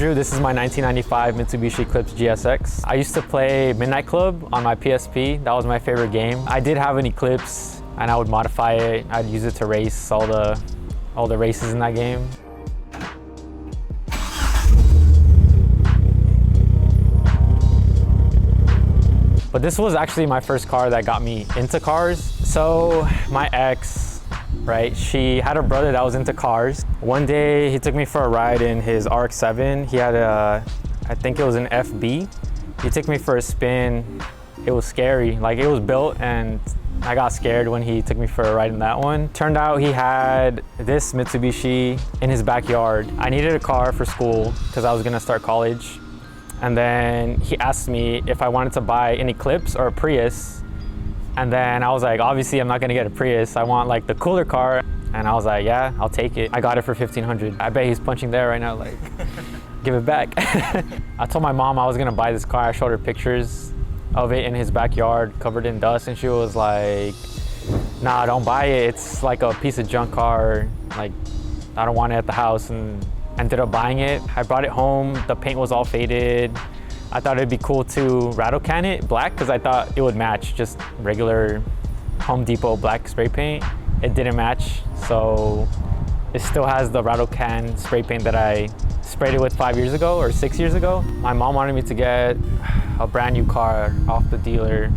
Andrew. This is my 1995 Mitsubishi Eclipse GSX. I used to play Midnight Club on my PSP. That was my favorite game. I did have an Eclipse and I would modify it. I'd use it to race all the races in that game. But this was actually my first car that got me into cars. So my ex, right, she had a brother that was into cars. One day he took me for a ride in his RX-7. He had I think it was an FB. He took me for a spin. It was scary, like it was built and I got scared when he took me for a ride in that one. Turned out he had this Mitsubishi in his backyard. I needed a car for school because I was gonna start college. And then he asked me if I wanted to buy an Eclipse or a Prius. And then I was like, obviously I'm not gonna get a Prius. I want like the cooler car. And I was like, yeah, I'll take it. I got it for $1,500. I bet he's punching there right now, like, give it back. I told my mom I was gonna buy this car. I showed her pictures of it in his backyard, covered in dust. And she was like, nah, don't buy it. It's like a piece of junk car. Like, I don't want it at the house. And ended up buying it. I brought it home. The paint was all faded. I thought it'd be cool to rattle can it black because I thought it would match just regular Home Depot black spray paint. It didn't match, so it still has the rattle can spray paint that I sprayed it with 5 years ago or 6 years ago. My mom wanted me to get a brand new car off the dealer,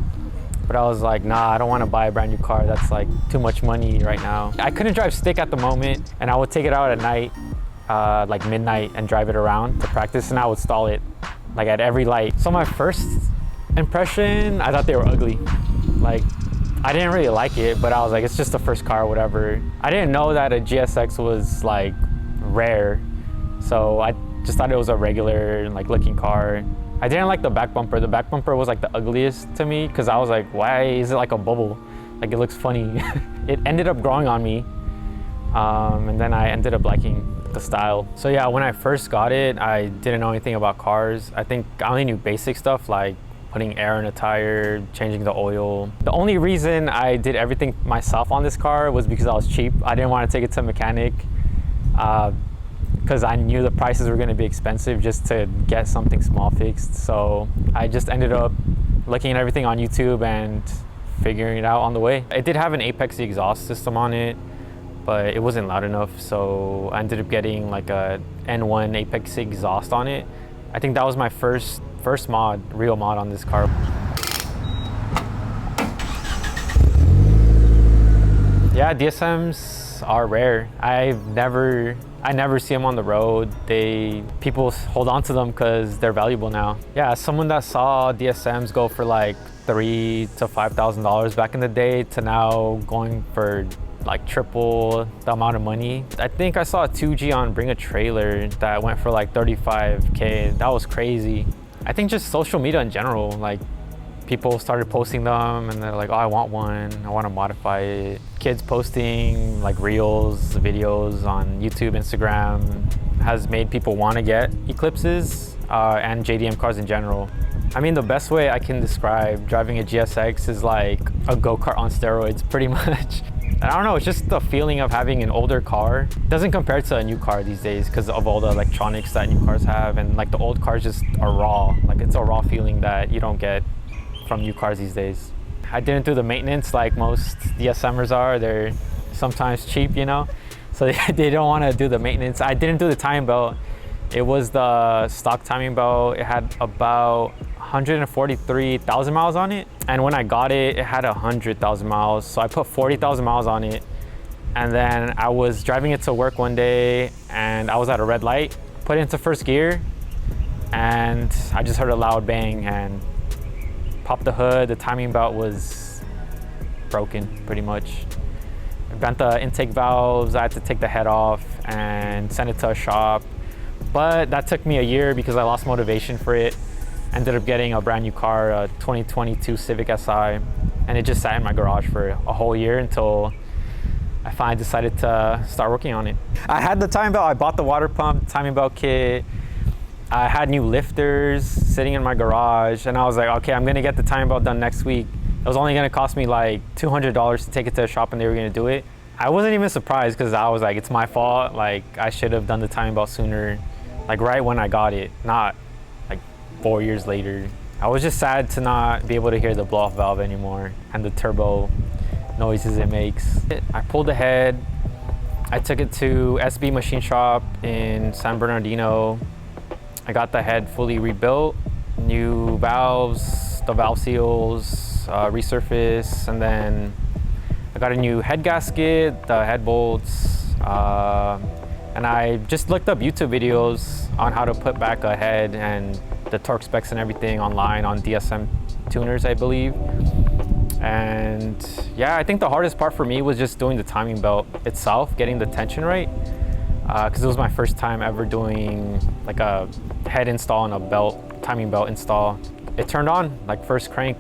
but I was like, nah, I don't want to buy a brand new car. That's like too much money right now. I couldn't drive stick at the moment, and I would take it out at night, like midnight, and drive it around to practice, and I would stall it like at every light. So my first impression, I thought they were ugly. Like, I didn't really like it, but I was like, it's just the first car, whatever. I didn't know that a GSX was like rare, so I just thought it was a regular like looking car. I didn't like the back bumper. The back bumper was like the ugliest to me because I was like, why is it like a bubble? Like, it looks funny. It ended up growing on me, and then I ended up liking the style. So yeah, when I first got it, I didn't know anything about cars. I think I only knew basic stuff like putting air in a tire, changing the oil. The only reason I did everything myself on this car was because I was cheap. I didn't want to take it to a mechanic because I knew the prices were going to be expensive just to get something small fixed. So I just ended up looking at everything on YouTube and figuring it out on the way. It did have an Apex exhaust system on it, but it wasn't loud enough, so I ended up getting like a N1 Apex exhaust on it. I think that was my first real mod on this car. Yeah, DSMs are rare. I never see them on the road. People hold on to them because they're valuable now. Yeah, as someone that saw DSMs go for like $3,000 to $5,000 back in the day to now going for like triple the amount of money. I think I saw a 2G on Bring a Trailer that went for like 35K. That was crazy. I think just social media in general, like people started posting them and they're like, oh, I want one, I want to modify it. Kids posting like reels, videos on YouTube, Instagram has made people want to get Eclipses and JDM cars in general. I mean, the best way I can describe driving a GSX is like a go-kart on steroids, pretty much. I don't know, it's just the feeling of having an older car. It doesn't compare to a new car these days because of all the electronics that new cars have, and like the old cars just are raw. Like, it's a raw feeling that you don't get from new cars these days. I didn't do the maintenance like most DSMers are. They're sometimes cheap, you know? So they don't want to do the maintenance. I didn't do the timing belt. It was the stock timing belt. It had about 143,000 miles on it. And when I got it, it had 100,000 miles. So I put 40,000 miles on it. And then I was driving it to work one day and I was at a red light, put it into first gear, and I just heard a loud bang and popped the hood. The timing belt was broken pretty much. I bent the intake valves. I had to take the head off and send it to a shop. But that took me a year because I lost motivation for it. Ended up getting a brand new car, a 2022 Civic Si, and it just sat in my garage for a whole year until I finally decided to start working on it. I had the timing belt. I bought the water pump, timing belt kit. I had new lifters sitting in my garage, and I was like, okay, I'm gonna get the timing belt done next week. It was only gonna cost me like $200 to take it to a shop and they were gonna do it. I wasn't even surprised because I was like, it's my fault. Like, I should have done the timing belt sooner. like right when I got it, not like 4 years later. I was just sad to not be able to hear the blow-off valve anymore and the turbo noises it makes. I pulled the head, I took it to SB Machine Shop in San Bernardino. I got the head fully rebuilt, new valves, the valve seals, resurfaced, and then I got a new head gasket, the head bolts, and I just looked up YouTube videos on how to put back a head and the torque specs and everything online on DSM tuners, I believe. And yeah, I think the hardest part for me was just doing the timing belt itself, getting the tension right, because it was my first time ever doing like a head install and a timing belt install. It turned on like first crank,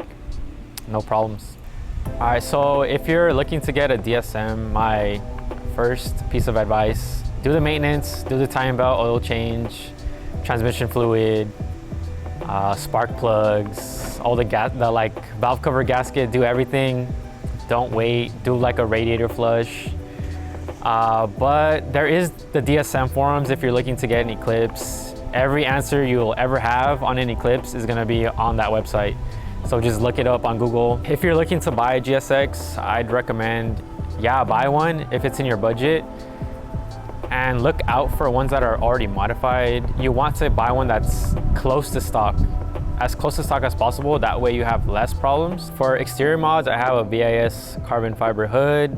no problems. All right, so if you're looking to get a DSM, my first piece of advice, do the maintenance, do the timing belt, oil change, transmission fluid, spark plugs, all the like valve cover gasket, do everything. Don't wait, do like a radiator flush. But there is the DSM forums if you're looking to get an Eclipse. Every answer you'll ever have on an Eclipse is gonna be on that website. So just look it up on Google. If you're looking to buy a GSX, I'd recommend, yeah, buy one if it's in your budget. And look out for ones that are already modified. You want to buy one that's close to stock, as close to stock as possible. That way you have less problems. For exterior mods, I have a VIS carbon fiber hood,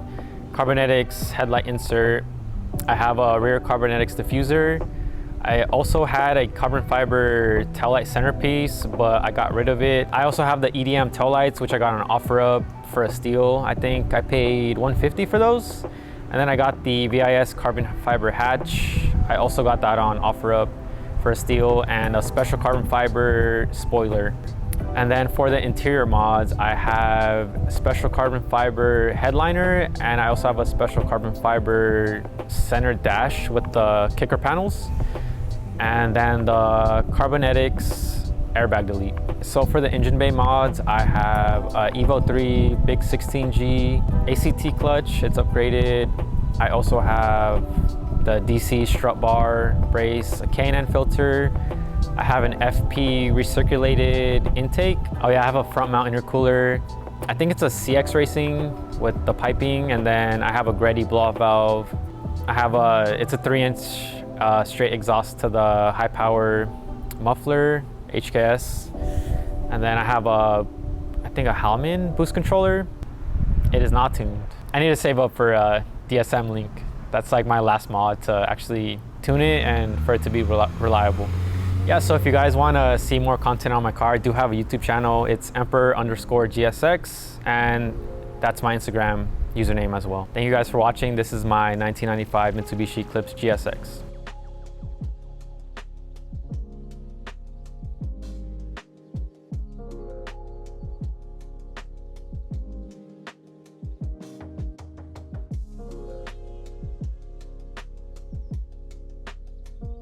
carbonetics headlight insert. I have a rear carbonetics diffuser. I also had a carbon fiber taillight centerpiece, but I got rid of it. I also have the EDM taillights, which I got on OfferUp for a steal. I think I paid $150 for those. And then I got the VIS carbon fiber hatch. I also got that on OfferUp for a steal, and a special carbon fiber spoiler. And then for the interior mods, I have a special carbon fiber headliner, and I also have a special carbon fiber center dash with the kicker panels, and then the carbonetics airbag delete. So for the engine bay mods, I have a Evo 3 big 16G ACT clutch, it's upgraded. I also have the DC strut bar brace, a K&N filter. I have an FP recirculated intake. Oh yeah, I have a front mount intercooler. I think it's a CX Racing with the piping, and then I have a Greddy blow-off valve. It's a 3-inch straight exhaust to the high power muffler, HKS. And then I have I think a Hallman boost controller. It is not tuned. I need to save up for a DSM Link. That's like my last mod to actually tune it and for it to be reliable. Yeah, so if you guys want to see more content on my car, I do have a YouTube channel. It's Emperor_GSX, and that's my Instagram username as well. Thank you guys for watching. This is my 1995 Mitsubishi Eclipse GSX.